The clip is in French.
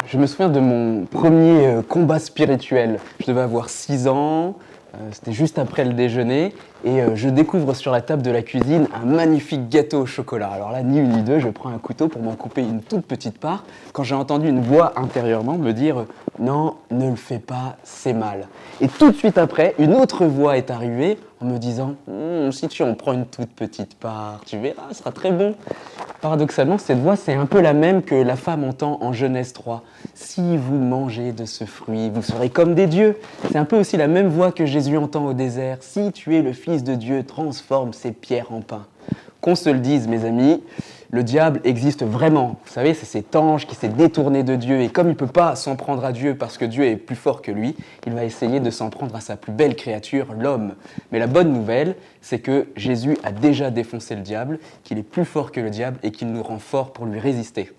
Je me souviens de mon premier combat spirituel. Je devais avoir 6 ans, c'était juste après le déjeuner, et je découvre sur la table de la cuisine un magnifique gâteau au chocolat. Alors là, ni une ni deux, je prends un couteau pour m'en couper une toute petite part, quand j'ai entendu une voix intérieurement me dire « Non, ne le fais pas, c'est mal ». Et tout de suite après, une autre voix est arrivée en me disant Si tu en prends une toute petite part, tu verras, ce sera très bon ». Paradoxalement, cette voix, c'est un peu la même que la femme entend en Genèse 3. Si vous mangez de ce fruit, vous serez comme des dieux. C'est un peu aussi la même voix que Jésus entend au désert. Si tu es le Fils de Dieu, transforme ces pierres en pain. Qu'on se le dise, mes amis, le diable existe vraiment. Vous savez, c'est cet ange qui s'est détourné de Dieu. Et comme il ne peut pas s'en prendre à Dieu parce que Dieu est plus fort que lui, il va essayer de s'en prendre à sa plus belle créature, l'homme. Mais la bonne nouvelle, c'est que Jésus a déjà défoncé le diable, qu'il est plus fort que le diable et qu'il nous rend forts pour lui résister.